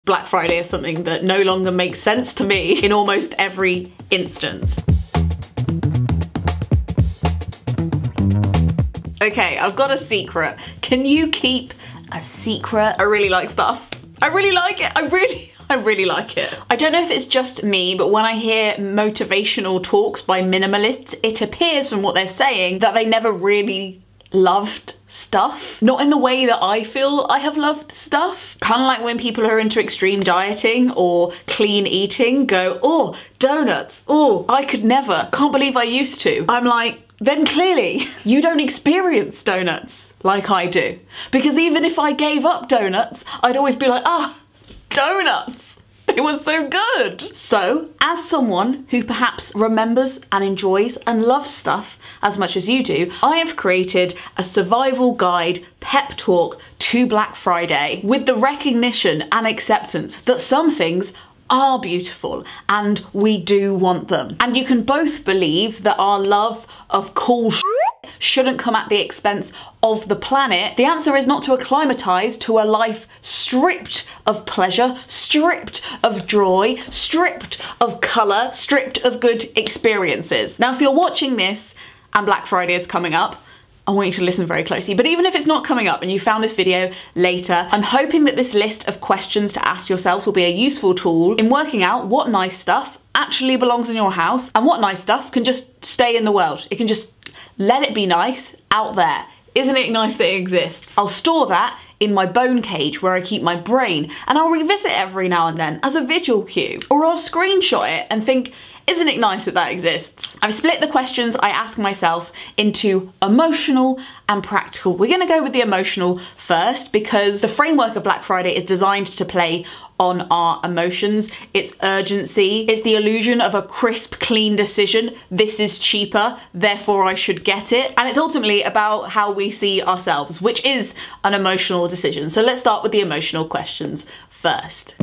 Black Friday is something that no longer makes sense to me in almost every instance. Okay, I've got a secret. Can you keep a secret? I really like stuff. I really like it. I really like it. I don't know if it's just me, but when I hear motivational talks by minimalists, it appears from what they're saying that they never really loved stuff. Not in the way that I feel I have loved stuff. Kind of like when people who are into extreme dieting or clean eating go, oh, donuts, oh, I could never, can't believe I used to. I'm like, then clearly you don't experience donuts like I do. Because even if I gave up donuts, I'd always be like, ah, donuts. It was so good. So, as someone who perhaps remembers and enjoys and loves stuff as much as you do, I have created a survival guide pep talk to Black Friday with the recognition and acceptance that some things are beautiful and we do want them. And you can both believe that our love of cool shouldn't come at the expense of the planet. The answer is not to acclimatise to a life stripped of pleasure, stripped of joy, stripped of colour, stripped of good experiences. Now, if you're watching this and Black Friday is coming up, I want you to listen very closely. But even if it's not coming up and you found this video later, I'm hoping that this list of questions to ask yourself will be a useful tool in working out what nice stuff actually belongs in your house and what nice stuff can just stay in the world. It can just let it be nice out there. Isn't it nice that it exists? I'll store that in my bone cage where I keep my brain, and I'll revisit it every now and then as a visual cue. Or I'll screenshot it and think, isn't it nice that that exists? I've split the questions I ask myself into emotional and practical. We're gonna go with the emotional first because the framework of Black Friday is designed to play on our emotions. It's urgency. It's the illusion of a crisp, clean decision. This is cheaper, therefore I should get it. And it's ultimately about how we see ourselves, which is an emotional decision. So let's start with the emotional questions first.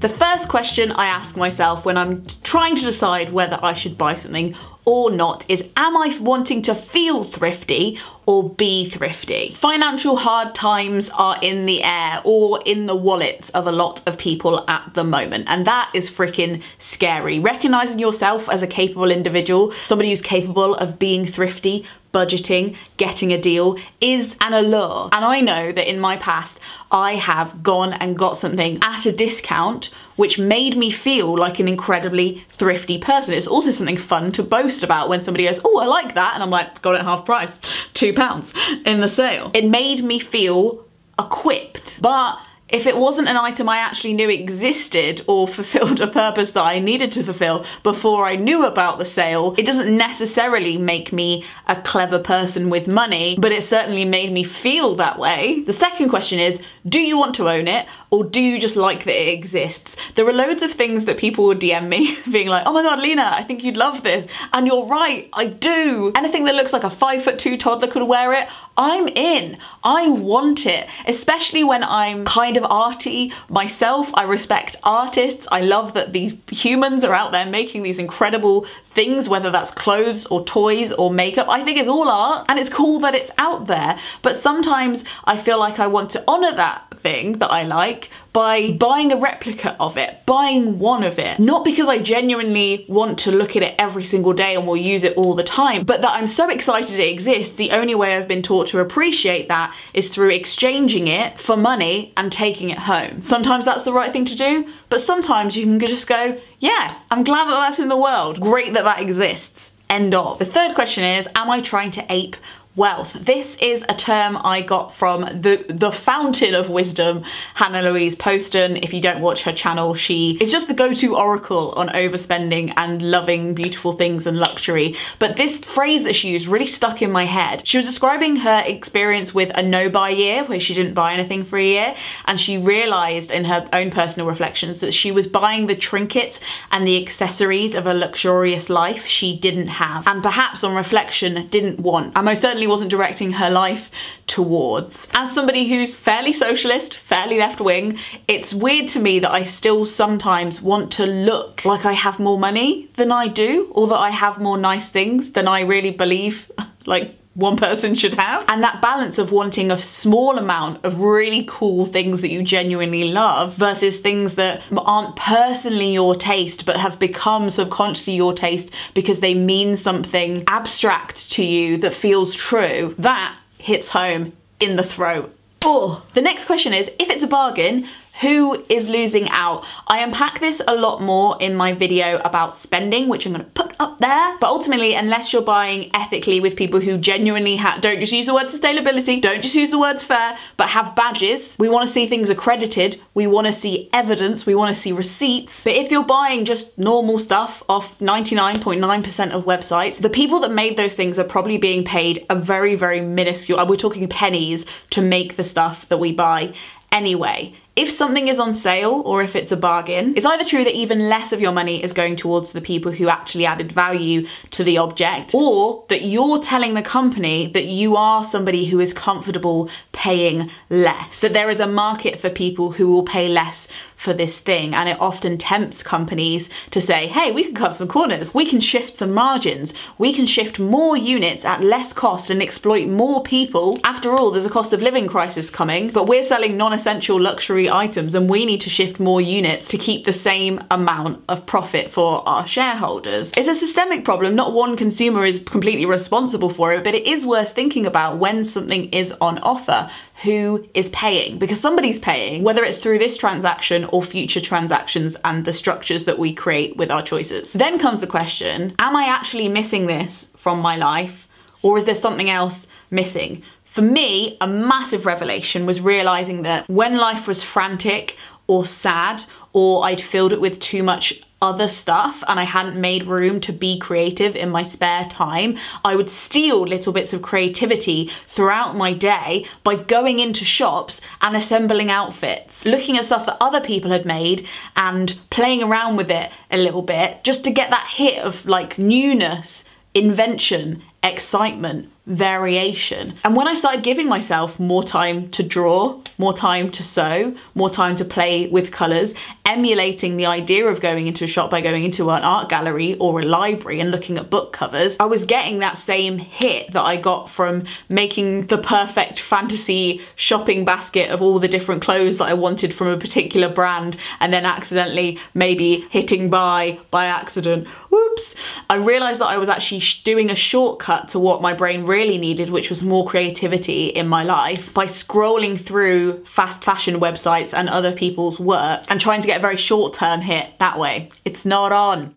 The first question I ask myself when I'm trying to decide whether I should buy something or not is, am I wanting to feel thrifty or be thrifty? Financial hard times are in the air or in the wallets of a lot of people at the moment, and that is freaking scary. Recognizing yourself as a capable individual, somebody who's capable of being thrifty, budgeting, getting a deal is an allure. And I know that in my past, I have gone and got something at a discount which made me feel like an incredibly thrifty person. It's also something fun to boast about when somebody goes, oh, I like that. And I'm like, got it half price, £2 in the sale. It made me feel equipped. But if it wasn't an item I actually knew existed or fulfilled a purpose that I needed to fulfill before I knew about the sale, it doesn't necessarily make me a clever person with money, but it certainly made me feel that way. The second question is, do you want to own it or do you just like that it exists? There are loads of things that people would DM me being like, oh my God, Leena, I think you'd love this. And you're right, I do. Anything that looks like a 5'2" toddler could wear it, I'm in. I want it, especially when I'm kind of arty myself. I respect artists. I love that these humans are out there making these incredible things, whether that's clothes or toys or makeup. I think it's all art and it's cool that it's out there. But sometimes I feel like I want to honor that thing that I like by buying a replica of it, buying one of it. Not because I genuinely want to look at it every single day and will use it all the time, but that I'm so excited it exists. The only way I've been taught to appreciate that is through exchanging it for money and taking it home. Sometimes that's the right thing to do, but sometimes you can just go, yeah, I'm glad that that's in the world. Great that that exists. End of. The third question is, am I trying to ape wealth? This is a term I got from the fountain of wisdom, Hannah Louise Poston. If you don't watch her channel, she is just the go-to oracle on overspending and loving beautiful things and luxury. But this phrase that she used really stuck in my head. She was describing her experience with a no-buy year where she didn't buy anything for a year, and she realized in her own personal reflections that she was buying the trinkets and the accessories of a luxurious life she didn't have, and perhaps on reflection didn't want, and most certainly wasn't directing her life towards. As somebody who's fairly socialist, fairly left-wing, it's weird to me that I still sometimes want to look like I have more money than I do, or that I have more nice things than I really believe like one person should have. And that balance of wanting a small amount of really cool things that you genuinely love versus things that aren't personally your taste but have become subconsciously your taste because they mean something abstract to you that feels true, that hits home in the throat. Oh. The next question is, if it's a bargain, who is losing out? I unpack this a lot more in my video about spending, which I'm gonna put up there. But ultimately, unless you're buying ethically with people who genuinely don't just use the word sustainability, don't just use the words fair, but have badges. We wanna see things accredited. We wanna see evidence. We wanna see receipts. But if you're buying just normal stuff off 99.9% of websites, the people that made those things are probably being paid a very, very minuscule, we're talking pennies, to make the stuff that we buy anyway. If something is on sale or if it's a bargain, it's either true that even less of your money is going towards the people who actually added value to the object, or that you're telling the company that you are somebody who is comfortable paying less, that there is a market for people who will pay less for this thing. And it often tempts companies to say, hey, we can cut some corners, we can shift some margins, we can shift more units at less cost and exploit more people. After all, there's a cost of living crisis coming, but we're selling non-essential luxury items and we need to shift more units to keep the same amount of profit for our shareholders. It's a systemic problem. Not one consumer is completely responsible for it, but it is worth thinking about when something is on offer. Who is paying? Because somebody's paying, whether it's through this transaction or future transactions and the structures that we create with our choices. Then comes the question, am I actually missing this from my life, or is there something else missing? For me, a massive revelation was realizing that when life was frantic or sad, or I'd filled it with too much other stuff and I hadn't made room to be creative in my spare time, I would steal little bits of creativity throughout my day by going into shops and assembling outfits, looking at stuff that other people had made and playing around with it a little bit, just to get that hit of like newness, invention, excitement, variation. And when I started giving myself more time to draw, more time to sew, more time to play with colours, emulating the idea of going into a shop by going into an art gallery or a library and looking at book covers, I was getting that same hit that I got from making the perfect fantasy shopping basket of all the different clothes that I wanted from a particular brand and then accidentally maybe hitting buy by accident. Whoops. I realised that I was actually doing a shortcut to what my brain really needed, which was more creativity in my life, by scrolling through fast fashion websites and other people's work and trying to get a very short-term hit that way. It's not on.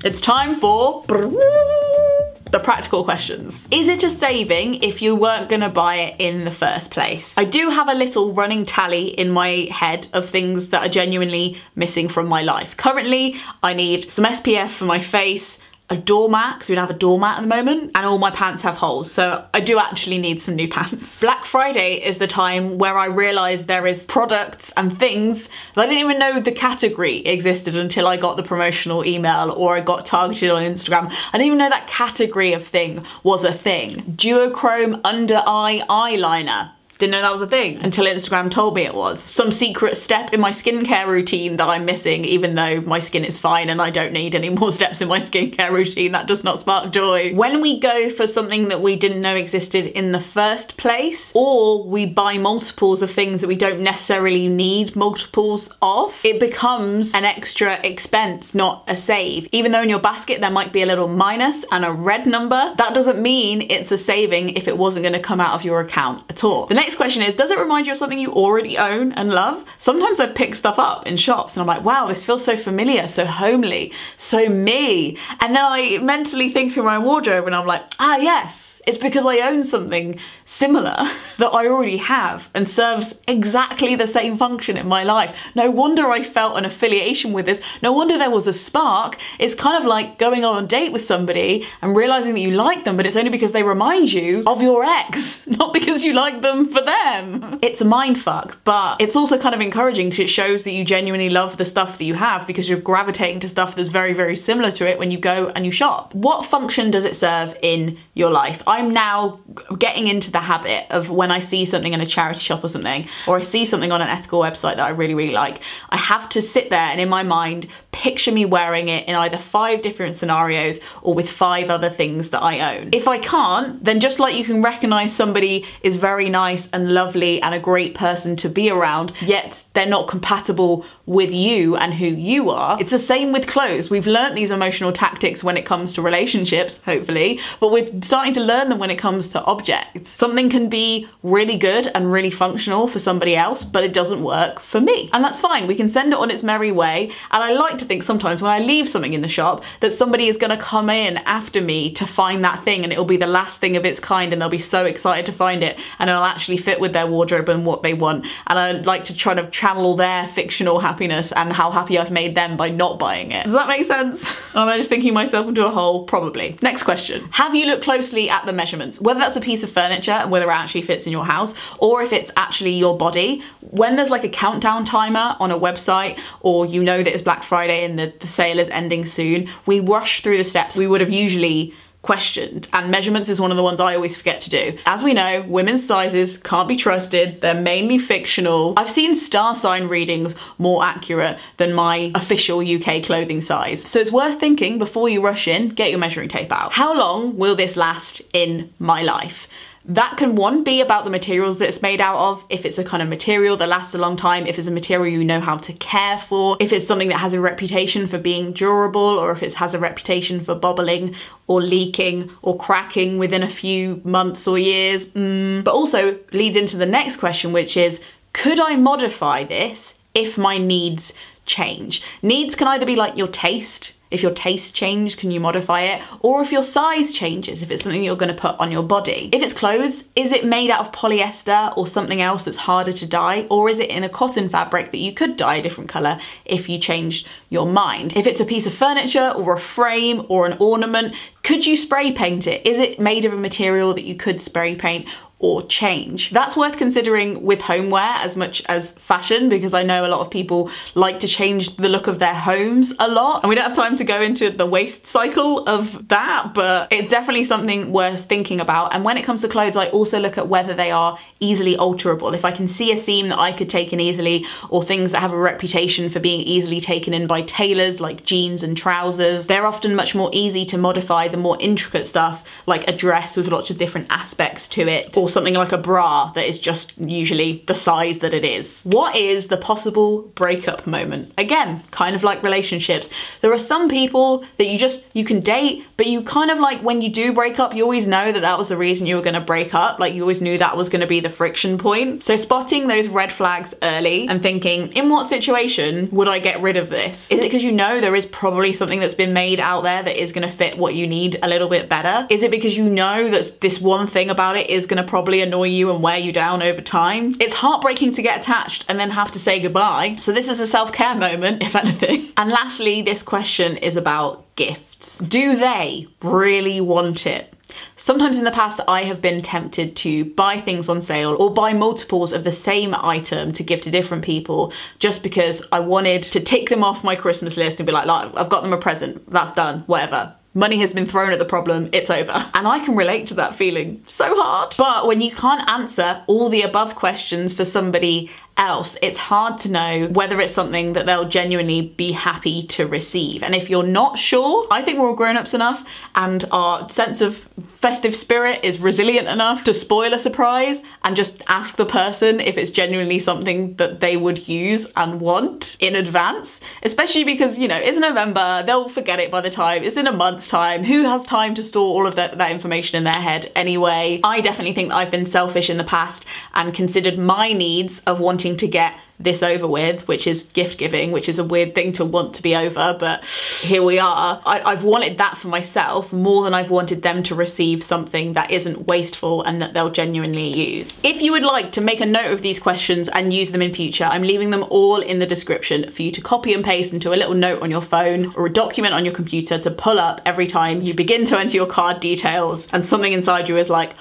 It's time for the practical questions. Is it a saving if you weren't gonna buy it in the first place? I do have a little running tally in my head of things that are genuinely missing from my life. Currently, I need some SPF for my face, a doormat, because we don't have a doormat at the moment, and all my pants have holes, so I do actually need some new pants. Black Friday is the time where I realised there is products and things that I didn't even know the category existed until I got the promotional email or I got targeted on Instagram. I didn't even know that category of thing was a thing. Duochrome under eye eyeliner. Didn't know that was a thing until Instagram told me it was. Some secret step in my skincare routine that I'm missing, even though my skin is fine and I don't need any more steps in my skincare routine. That does not spark joy. When we go for something that we didn't know existed in the first place, or we buy multiples of things that we don't necessarily need multiples of, it becomes an extra expense, not a save. Even though in your basket there might be a little minus and a red number, that doesn't mean it's a saving if it wasn't gonna come out of your account at all. The next question is, does it remind you of something you already own and love? Sometimes I've picked stuff up in shops and I'm like, wow, this feels so familiar, so homely, so me. And then I mentally think through my wardrobe and I'm like, ah yes, it's because I own something similar that I already have and serves exactly the same function in my life. No wonder I felt an affiliation with this. No wonder there was a spark. It's kind of like going on a date with somebody and realizing that you like them, but it's only because they remind you of your ex, not because you like them for them. It's a mindfuck, but it's also kind of encouraging because it shows that you genuinely love the stuff that you have because you're gravitating to stuff that's very, very similar to it when you go and you shop. What function does it serve in your life? I'm now getting into the habit of when I see something in a charity shop or something, or I see something on an ethical website that I really, really like, I have to sit there and in my mind picture me wearing it in either 5 different scenarios or with 5 other things that I own. If I can't, then just like you can recognize somebody is very nice and lovely and a great person to be around, yet they're not compatible with you and who you are, it's the same with clothes. We've learned these emotional tactics when it comes to relationships, hopefully, but we're starting to learn them when it comes to objects. Something can be really good and really functional for somebody else, but it doesn't work for me. And that's fine, we can send it on its merry way. And I like to think sometimes when I leave something in the shop that somebody is gonna come in after me to find that thing, and it'll be the last thing of its kind, and they'll be so excited to find it, and it'll actually fit with their wardrobe and what they want. And I like to try to channel their fictional happiness and how happy I've made them by not buying it. Does that make sense? Am I just thinking myself into a hole? Probably. Next question. Have you looked closely at the measurements? Whether that's a piece of furniture and whether it actually fits in your house, or if it's actually your body. When there's like a countdown timer on a website, or you know that it's Black Friday and the sale is ending soon, we rush through the steps we would have usually questioned, and measurements is one of the ones I always forget to do. As we know, women's sizes can't be trusted, they're mainly fictional. I've seen star sign readings more accurate than my official UK clothing size. So it's worth thinking before you rush in, get your measuring tape out. How long will this last in my life? That can, one, be about the materials that it's made out of, if it's a kind of material that lasts a long time, if it's a material you know how to care for, if it's something that has a reputation for being durable, or if it has a reputation for bobbling or leaking or cracking within a few months or years. But also leads into the next question, which is, could I modify this if my needs change? Needs can either be like your taste. If your taste changed, can you modify it? Or if your size changes, if it's something you're gonna put on your body. If it's clothes, is it made out of polyester or something else that's harder to dye? Or is it in a cotton fabric that you could dye a different color if you changed your mind? If it's a piece of furniture or a frame or an ornament, could you spray paint it? Is it made of a material that you could spray paint or change? That's worth considering with homeware as much as fashion, because I know a lot of people like to change the look of their homes a lot, and we don't have time to go into the waste cycle of that, but it's definitely something worth thinking about. And when it comes to clothes, I also look at whether they are easily alterable. If I can see a seam that I could take in easily, or things that have a reputation for being easily taken in by tailors, like jeans and trousers, they're often much more easy to modify than more intricate stuff like a dress with lots of different aspects to it, or something like a bra that is just usually the size that it is. What is the possible breakup moment? Again, kind of like relationships. There are some people that you can date, but you kind of like, when you do break up, you always know that that was the reason you were gonna break up. Like, you always knew that was gonna be the friction point. So spotting those red flags early and thinking, in what situation would I get rid of this? Is it because you know there is probably something that's been made out there that is gonna fit what you need a little bit better? Is it because you know that this one thing about it is gonna probably annoy you and wear you down over time? It's heartbreaking to get attached and then have to say goodbye. So this is a self-care moment, if anything. And lastly, this question is about gifts. Do they really want it? Sometimes in the past, I have been tempted to buy things on sale or buy multiples of the same item to give to different people just because I wanted to tick them off my Christmas list and be like, I've got them a present, that's done, whatever. Money has been thrown at the problem, it's over. And I can relate to that feeling so hard. But when you can't answer all the above questions for somebody else, it's hard to know whether it's something that they'll genuinely be happy to receive. And if you're not sure, I think we're all grown-ups enough and our sense of festive spirit is resilient enough to spoil a surprise and just ask the person if it's genuinely something that they would use and want in advance. Especially because, you know, it's November, they'll forget it by the time it's in a month's time. Who has time to store all of that information in their head anyway? I definitely think that I've been selfish in the past and considered my needs of wanting to get this over with, which is gift giving, which is a weird thing to want to be over, but here we are. I've wanted that for myself more than I've wanted them to receive something that isn't wasteful and that they'll genuinely use. If you would like to make a note of these questions and use them in future, I'm leaving them all in the description for you to copy and paste into a little note on your phone or a document on your computer to pull up every time you begin to enter your card details and something inside you is like,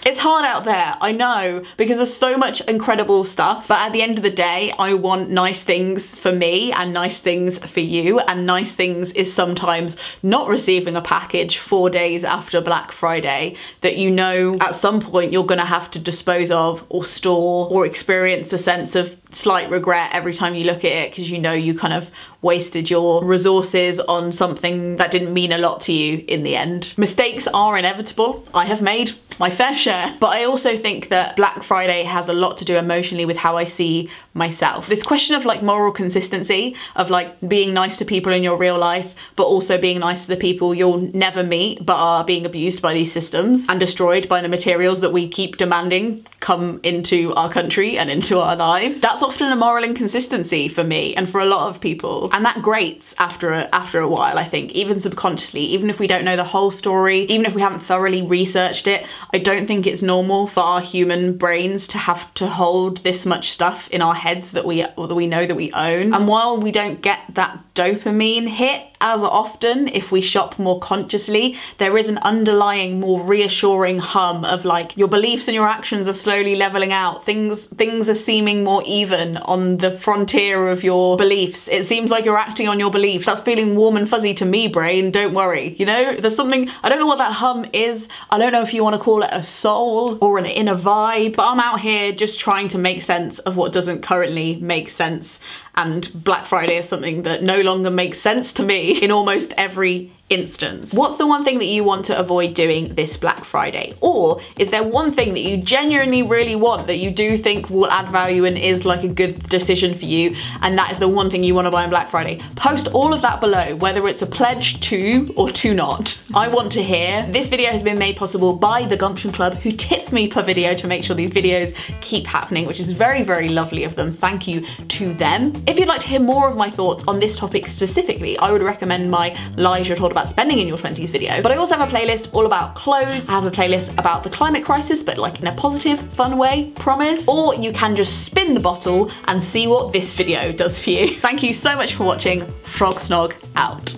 It's hard out there, I know, because there's so much incredible stuff, but at the end of the day, I want nice things for me and nice things for you, and nice things is sometimes not receiving a package 4 days after Black Friday that you know at some point you're gonna have to dispose of or store, or experience a sense of slight regret every time you look at it because you know you kind of wasted your resources on something that didn't mean a lot to you in the end. Mistakes are inevitable. I have made my fair share, but I also think that Black Friday has a lot to do emotionally with how I see myself. This question of like moral consistency, of like being nice to people in your real life, but also being nice to the people you'll never meet but are being abused by these systems and destroyed by the materials that we keep demanding come into our country and into our lives. That's often a moral inconsistency for me and for a lot of people, and that grates after a while, I think, even subconsciously, even if we don't know the whole story, even if we haven't thoroughly researched it. I don't think it's normal for our human brains to have to hold this much stuff in our heads that we know that we own. And while we don't get that dopamine hit as often if we shop more consciously, there is an underlying, more reassuring hum of like your beliefs and your actions are slowly leveling out. Things are seeming more even on the frontier of your beliefs. It seems like you're acting on your beliefs. That's feeling warm and fuzzy to me, brain, don't worry. You know, there's something, I don't know what that hum is. I don't know if you want to call it a soul or an inner vibe, but I'm out here just trying to make sense of what doesn't currently make sense. And Black Friday is something that no longer makes sense to me in almost every instance. What's the one thing that you want to avoid doing this Black Friday? Or is there one thing that you genuinely really want that you do think will add value and is like a good decision for you, and that is the one thing you want to buy on Black Friday? Post all of that below, whether it's a pledge to or to not. I want to hear. This video has been made possible by the Gumption Club, who tip me per video to make sure these videos keep happening, which is very, very lovely of them. Thank you to them. If you'd like to hear more of my thoughts on this topic specifically, I would recommend my Lies You're Told About Spending in Your 20s video. But I also have a playlist all about clothes. I have a playlist about the climate crisis, but like in a positive, fun way, promise. Or you can just spin the bottle and see what this video does for you. Thank you so much for watching. Frog Snog out.